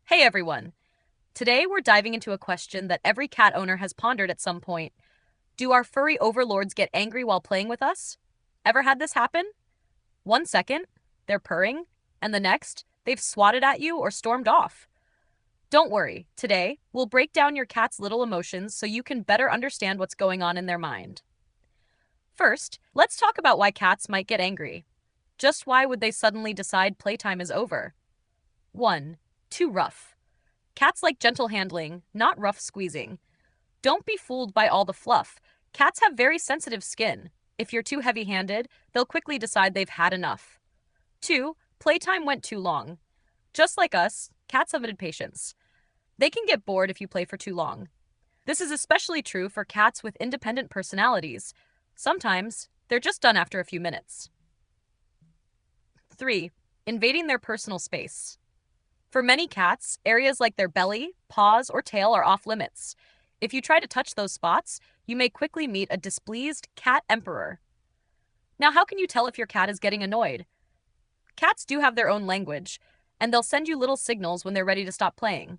Hey everyone! Today we're diving into a question that every cat owner has pondered at some point. Do our furry overlords get angry while playing with us? Ever had this happen? 1 second, they're purring, and the next, they've swatted at you or stormed off. Don't worry, today we'll break down your cat's little emotions so you can better understand what's going on in their mind. First, let's talk about why cats might get angry. Just why would they suddenly decide playtime is over? 1. Too rough. Cats like gentle handling, not rough squeezing. Don't be fooled by all the fluff. Cats have very sensitive skin. If you're too heavy handed, they'll quickly decide they've had enough. 2. Playtime went too long. Just like us, cats have limited patience. They can get bored if you play for too long. This is especially true for cats with independent personalities. Sometimes, they're just done after a few minutes. 3. Invading their personal space. For many cats, areas like their belly, paws, or tail are off limits. If you try to touch those spots, you may quickly meet a displeased cat emperor. Now, how can you tell if your cat is getting annoyed? Cats do have their own language, and they'll send you little signals when they're ready to stop playing.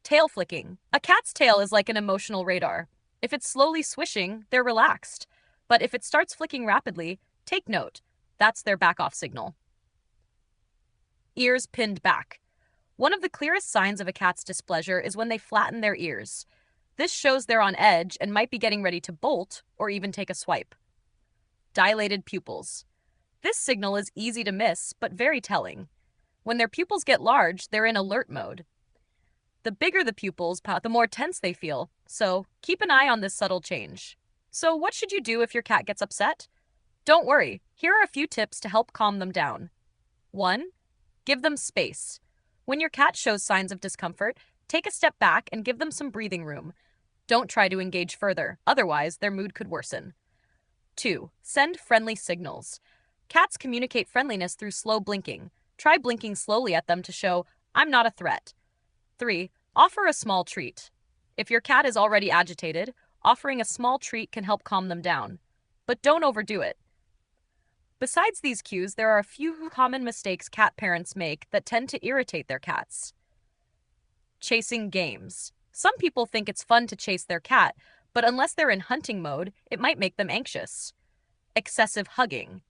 Tail flicking. A cat's tail is like an emotional radar. If it's slowly swishing, they're relaxed. But if it starts flicking rapidly, take note. That's their back-off signal. Ears pinned back. One of the clearest signs of a cat's displeasure is when they flatten their ears. This shows they're on edge and might be getting ready to bolt or even take a swipe. Dilated pupils. This signal is easy to miss, but very telling. When their pupils get large, they're in alert mode. The bigger the pupils, the more tense they feel, so keep an eye on this subtle change. So what should you do if your cat gets upset? Don't worry, here are a few tips to help calm them down. 1. Give them space. When your cat shows signs of discomfort, take a step back and give them some breathing room. Don't try to engage further, otherwise their mood could worsen. 2. Send friendly signals. Cats communicate friendliness through slow blinking. Try blinking slowly at them to show, I'm not a threat. 3. Offer a small treat. If your cat is already agitated, offering a small treat can help calm them down. But don't overdo it. Besides these cues, there are a few common mistakes cat parents make that tend to irritate their cats. Chasing games. Some people think it's fun to chase their cat, but unless they're in hunting mode, it might make them anxious. Excessive hugging.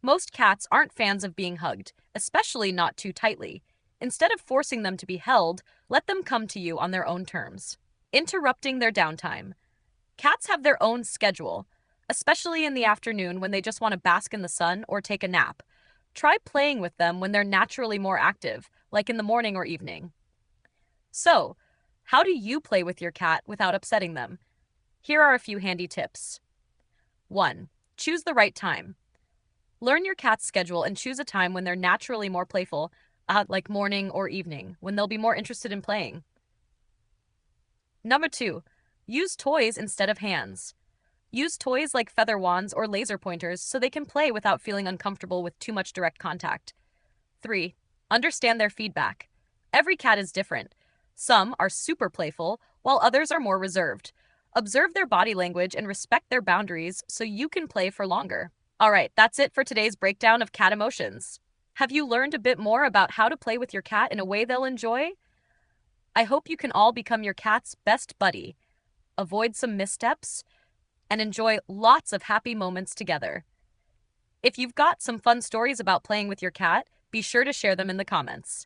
Most cats aren't fans of being hugged, especially not too tightly. Instead of forcing them to be held, let them come to you on their own terms. Interrupting their downtime. Cats have their own schedule, especially in the afternoon when they just want to bask in the sun or take a nap. Try playing with them when they're naturally more active, like in the morning or evening. So, how do you play with your cat without upsetting them? Here are a few handy tips. 1. Choose the right time. Learn your cat's schedule and choose a time when they're naturally more playful, like morning or evening, when they'll be more interested in playing. 2. Use toys instead of hands. Use toys like feather wands or laser pointers so they can play without feeling uncomfortable with too much direct contact. 3. Understand their feedback. Every cat is different. Some are super playful, while others are more reserved. Observe their body language and respect their boundaries so you can play for longer. Alright, that's it for today's breakdown of cat emotions. Have you learned a bit more about how to play with your cat in a way they'll enjoy? I hope you can all become your cat's best buddy. Avoid some missteps, and enjoy lots of happy moments together. If you've got some fun stories about playing with your cat, be sure to share them in the comments.